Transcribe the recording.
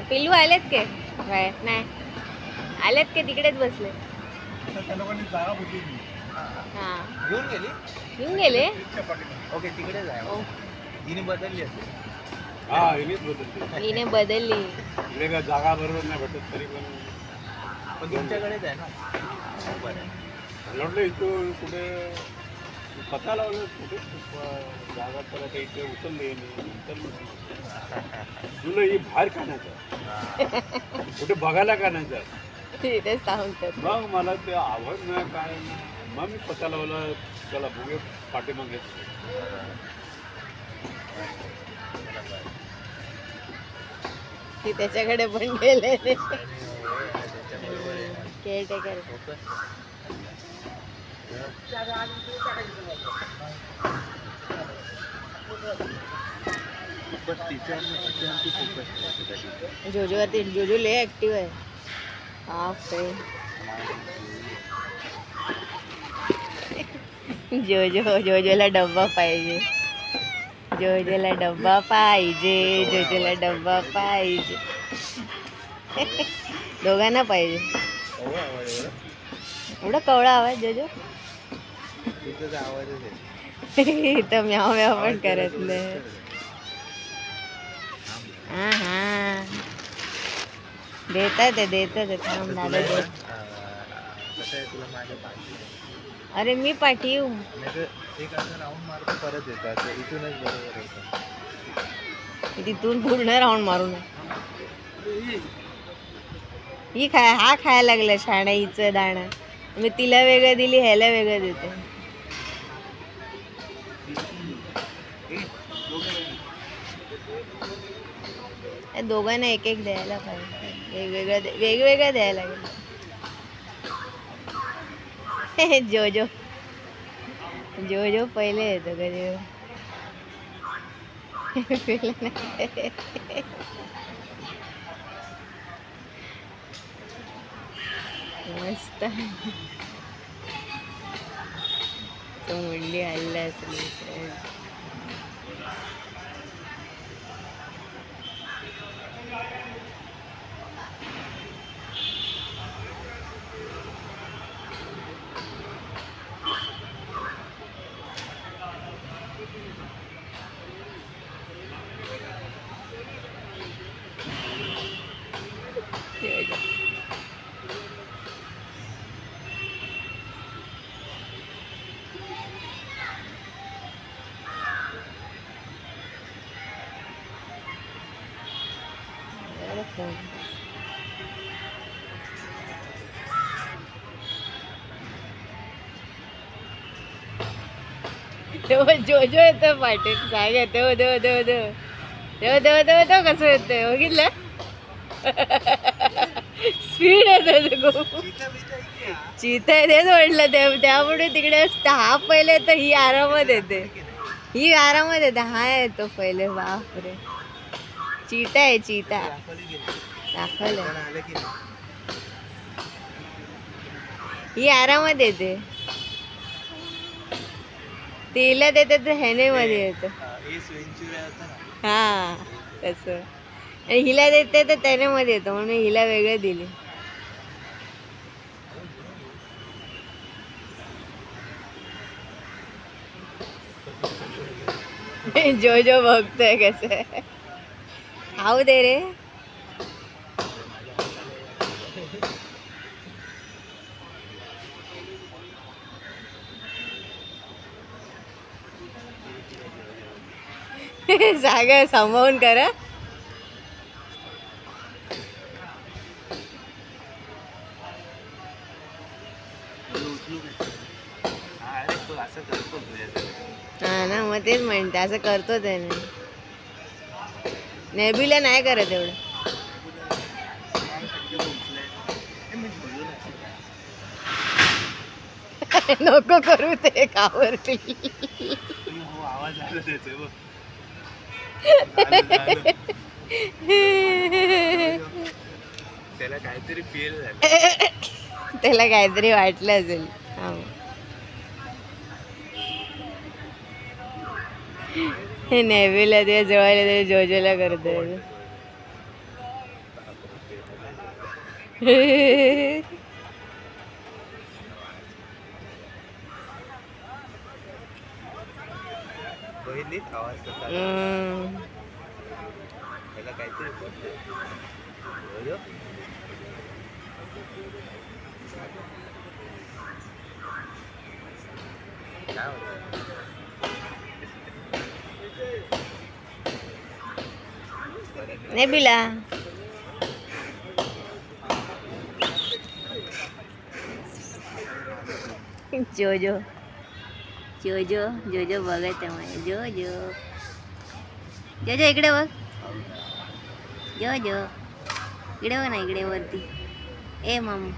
पिल्लू आलेत के नाही आलेत के तिकडेच बसले. हा घेऊन गेले. ओके तिकडे जाय. हिने बदलली असेल. हिने बदलली. जागा बरोबर नाही भेटत तरी पण तुमच्याकडेच आहे ना. बरं इथून कुठे पता लावलं कुठे जागा तर आता इथे उचलले तुला ही बाहेर काढायचं कुठे बघायला काढायचं तिथेच थांबतात. मग मला ते आवड नाही काय मग मी पता लावला त्याला बघे पाठीमागे ती त्याच्याकडे पण गेले केअरटेकर. जोजोवरती जोजो लय ऍक्टिव्ह आहे. जोजोला डब्बा पाहिजे. जोजोला डब्बा पाहिजे. जोजोला डब्बा पाहिजे. दोघांना पाहिजे. एवढा कवळा आवाज जोजो. इथं म्याव म्याव पण करत नाही. हा हा देतात थांब दादा दे. अरे मी पाठी येऊ. एक असं राऊंड मारतो परत येतात इथूनच बरोबर येतं. तिथून पूर्ण राऊंड मारून ही हा खायला लागला शाणा हिचं दाणं. मी तिला वेगळं दिली ह्याला वेगळं देते. दोघांना एक एक द्यायला पाहिजे. वेगवेगळं द्यायला लागेल. जोजो पहिले येतो कधी मस्त तो मुंडी हल्ला असेल. जोजो येतो पाठीत. काय देव देव देव देव देव देव देव देव कसं येतंय बघितलं. स्पीड येतो चिता आहे तेच म्हटलं ते. त्यामुळे तिकडे हा पहिले तर ही आरामात येते. हा येतो पहिले. बापरे चिता आहे चिता दाखवलं. ही आरामात येते. तिला देते तर ह्याने मध्ये येतं. हा तसं. आणि हिला देते तर त्याने मध्ये येतो म्हणून हिला वेगळं दिले. जो बघतोय कसं. खाऊ दे रे. जागा सांभाळून करा. हा ना मग तेच म्हणते असं करतो त्याने. नेबिला नाही करत एवढं. नको करू ते कावरती. हो, आवाज आला त्याचे बघ. त्याला काहीतरी फील झालं. त्याला काहीतरी वाटलं असेल. हे नेव्हीला ते जवळ ते जोजोला करतोय. बहिणीत आवाज कसा त्याला काहीतरी बोलतोय. नेबिला जोजो जोजो जोजो बघत आहे. जोजो जोजो इकडे बघ. जोजो इकडे बघ ना, इकडे वरती. ए मामू.